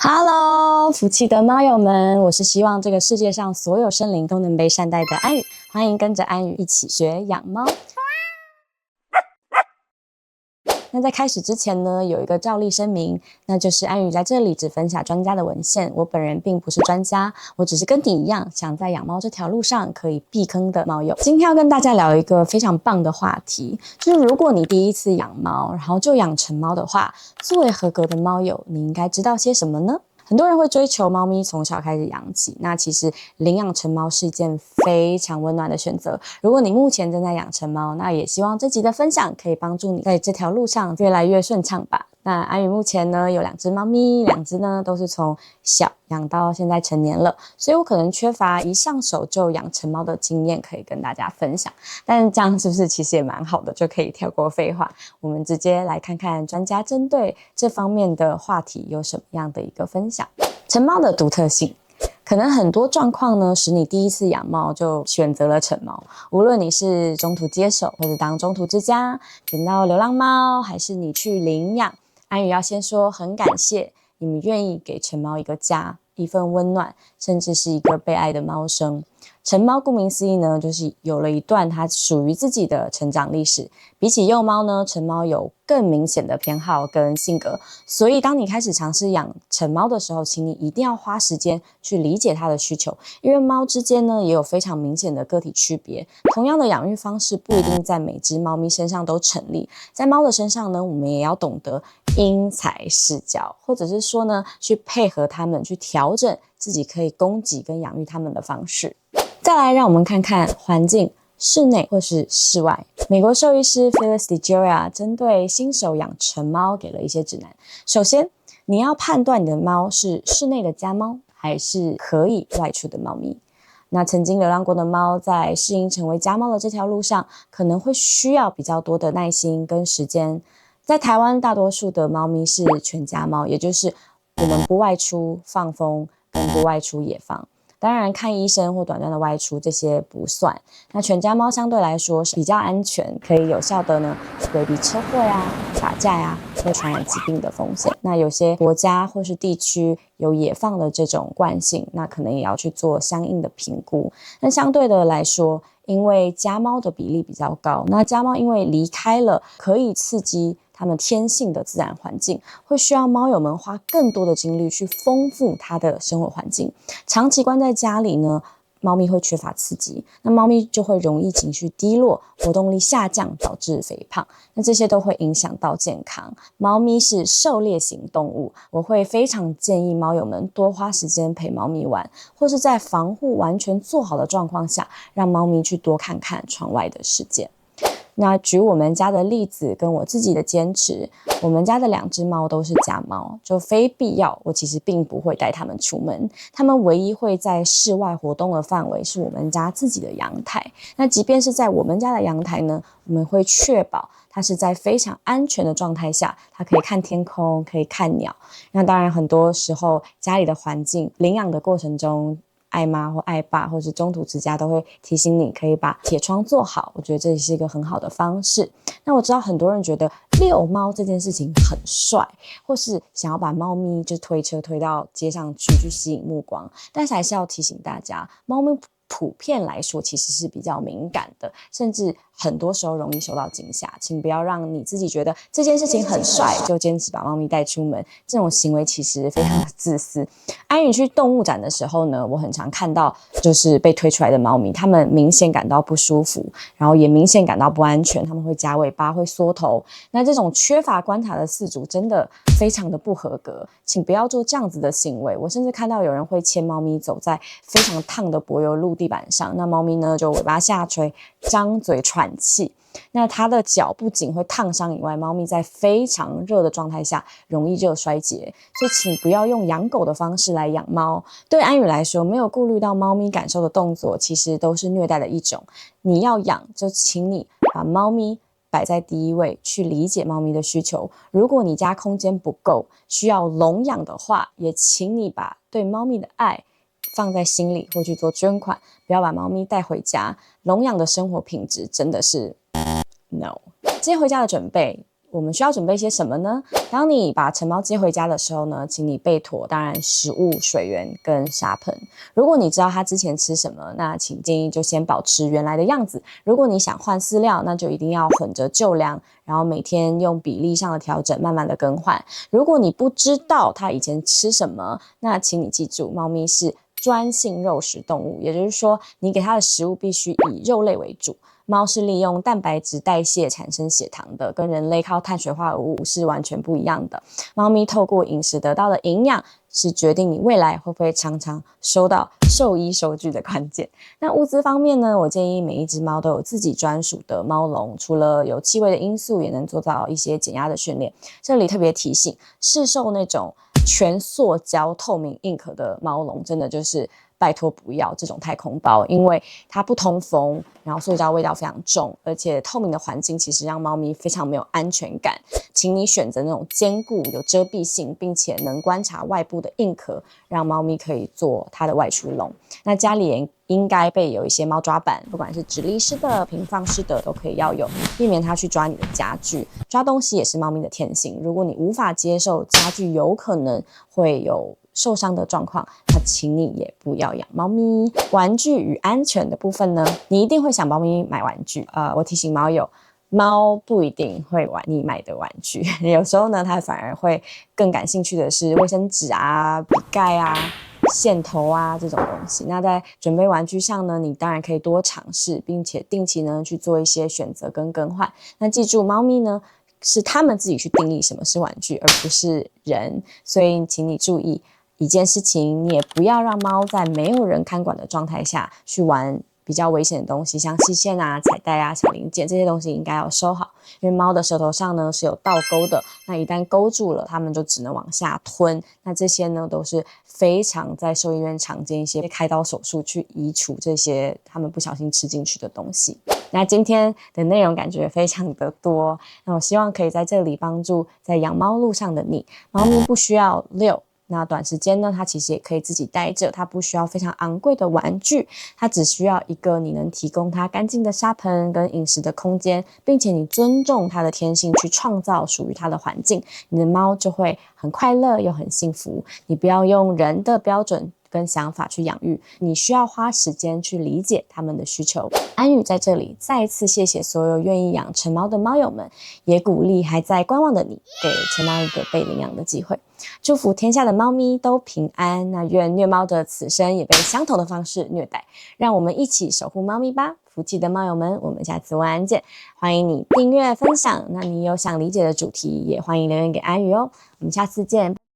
Hello，福气的猫友们，我是希望这个世界上所有生灵都能被善待的安宇，欢迎跟着安宇一起学养猫。那在开始之前呢，有一个照例声明，那就是安宇在这里只分享专家的文献，我本人并不是专家，我只是跟你一样，想在养猫这条路上可以避坑的猫友。今天要跟大家聊一个非常棒的话题，就是如果你第一次养猫，然后就养成猫的话，作为合格的猫友，你应该知道些什么呢？很多人会追求猫咪从小开始养起，那其实领养成猫是一件非常温暖的选择。如果你目前正在养成猫，那也希望这集的分享可以帮助你在这条路上越来越顺畅吧。那安宇目前呢有2只猫咪，2只呢都是从小养到现在成年了，所以我可能缺乏一上手就养成猫的经验可以跟大家分享。但是这样是不是其实也蛮好的，就可以跳过废话，我们直接来看看专家针对这方面的话题有什么样的一个分享。成猫的独特性，可能很多状况呢使你第一次养猫就选择了成猫，无论你是中途接手或者当中途之家，捡到流浪猫，还是你去领养，安宇要先说很感谢你们愿意给成猫一个家，一份温暖，甚至是一个被爱的猫生。成猫顾名思义呢，就是有了一段它属于自己的成长历史。比起幼猫呢，成猫有更明显的偏好跟性格，所以当你开始尝试养成猫的时候，请你一定要花时间去理解它的需求，因为猫之间呢也有非常明显的个体区别。同样的养育方式不一定在每只猫咪身上都成立，在猫的身上呢，我们也要懂得因材施教，或者是说呢，去配合它们，去调整自己可以供给跟养育它们的方式。再来让我们看看环境，室内或是室外。美国兽医师 Phyllis DeJoria 针对新手养成猫给了一些指南。首先，你要判断你的猫是室内的家猫，还是可以外出的猫咪。那曾经流浪过的猫，在适应成为家猫的这条路上，可能会需要比较多的耐心跟时间。在台湾，大多数的猫咪是全家猫，也就是我们不外出放风，跟不外出野放。当然，看医生或短暂的外出这些不算。那全家猫相对来说是比较安全，可以有效的呢规避车祸呀、打架呀或传染疾病的风险。那有些国家或是地区有野放的这种惯性，那可能也要去做相应的评估。那相对的来说，因为家猫的比例比较高，那家猫因为离开了可以刺激它们天性的自然环境，会需要猫友们花更多的精力去丰富它的生活环境。长期关在家里呢，猫咪会缺乏刺激，那猫咪就会容易情绪低落，活动力下降，导致肥胖。那这些都会影响到健康。猫咪是狩猎型动物，我会非常建议猫友们多花时间陪猫咪玩，或是在防护完全做好的状况下，让猫咪去多看看窗外的世界。那举我们家的例子跟我自己的坚持，我们家的2只猫都是家猫，就非必要我其实并不会带它们出门，它们唯一会在室外活动的范围是我们家自己的阳台。那即便是在我们家的阳台呢，我们会确保它是在非常安全的状态下，它可以看天空，可以看鸟。那当然很多时候家里的环境领养的过程中，爱妈或爱爸或是中途之家都会提醒你可以把铁窗做好，我觉得这是一个很好的方式。那我知道很多人觉得遛猫这件事情很帅，或是想要把猫咪就推车推到街上去吸引目光，但是还是要提醒大家，猫咪普遍来说其实是比较敏感的，甚至很多时候容易受到惊吓。请不要让你自己觉得这件事情很帅就坚持把猫咪带出门，这种行为其实非常的自私。安宇去动物展的时候呢，我很常看到就是被推出来的猫咪，它们明显感到不舒服，然后也明显感到不安全，它们会夹尾巴，会缩头。那这种缺乏观察的饲主真的非常的不合格，请不要做这样子的行为。我甚至看到有人会牵猫咪走在非常烫的柏油路地板上，那猫咪呢就尾巴下垂，张嘴喘气。那它的脚不仅会烫伤以外，猫咪在非常热的状态下容易热衰竭，所以请不要用养狗的方式来养猫。对安宇来说，没有顾虑到猫咪感受的动作其实都是虐待的一种。你要养就请你把猫咪摆在第一位，去理解猫咪的需求。如果你家空间不够，需要笼养的话，也请你把对猫咪的爱放在心里，或去做捐款，不要把猫咪带回家。笼养的生活品质真的是 no。接回家的准备，我们需要准备些什么呢？当你把成猫接回家的时候呢，请你备妥当然食物、水源跟沙盆。如果你知道它之前吃什么，那请建议就先保持原来的样子。如果你想换饲料，那就一定要混着旧粮，然后每天用比例上的调整，慢慢的更换。如果你不知道它以前吃什么，那请你记住，猫咪是专性肉食动物，也就是说，你给它的食物必须以肉类为主。猫是利用蛋白质代谢产生血糖的，跟人类靠碳水化合物是完全不一样的。猫咪透过饮食得到的营养，是决定你未来会不会常常收到兽医收据的关键。那物资方面呢，我建议每一只猫都有自己专属的猫笼，除了有气味的因素，也能做到一些减压的训练。这里特别提醒，市售那种全塑胶透明硬壳的猫笼，真的就是拜托不要这种太空包，因为它不通风，然后塑胶味道非常重，而且透明的环境其实让猫咪非常没有安全感。请你选择那种坚固、有遮蔽性，并且能观察外部的硬壳，让猫咪可以做它的外出笼。那家里也应该备有一些猫抓板，不管是直立式的、平放式的都可以要有，避免它去抓你的家具。抓东西也是猫咪的天性，如果你无法接受家具有可能会有受伤的状况，那请你也不要养猫咪。玩具与安全的部分呢，你一定会想猫咪买玩具。我提醒猫友，猫不一定会玩你买的玩具，有时候呢，它反而会更感兴趣的是卫生纸啊、笔盖啊、线头啊这种东西。那在准备玩具上呢，你当然可以多尝试，并且定期呢去做一些选择跟更换。那记住，猫咪呢是他们自己去定义什么是玩具，而不是人，所以请你注意一件事情，你也不要让猫在没有人看管的状态下去玩比较危险的东西，像细线啊、彩带啊、小零件，这些东西应该要收好，因为猫的舌头上呢是有倒钩的，那一旦勾住了，它们就只能往下吞。那这些呢都是非常在兽医院常见一些开刀手术去移除这些它们不小心吃进去的东西。那今天的内容感觉非常的多，那我希望可以在这里帮助在养猫路上的你。猫咪不需要遛，那短时间呢，它其实也可以自己待着，它不需要非常昂贵的玩具，它只需要一个你能提供它干净的沙盆跟饮食的空间，并且你尊重它的天性去创造属于它的环境，你的猫就会很快乐又很幸福。你不要用人的标准跟想法去养育，你需要花时间去理解他们的需求。安宇在这里再一次谢谢所有愿意养成猫的猫友们，也鼓励还在观望的你，给成猫一个被领养的机会。祝福天下的猫咪都平安，那愿虐猫的此生也被相同的方式虐待。让我们一起守护猫咪吧，福气的猫友们，我们下次晚安见。欢迎你订阅分享，那你有想理解的主题，也欢迎留言给安宇哦。我们下次见。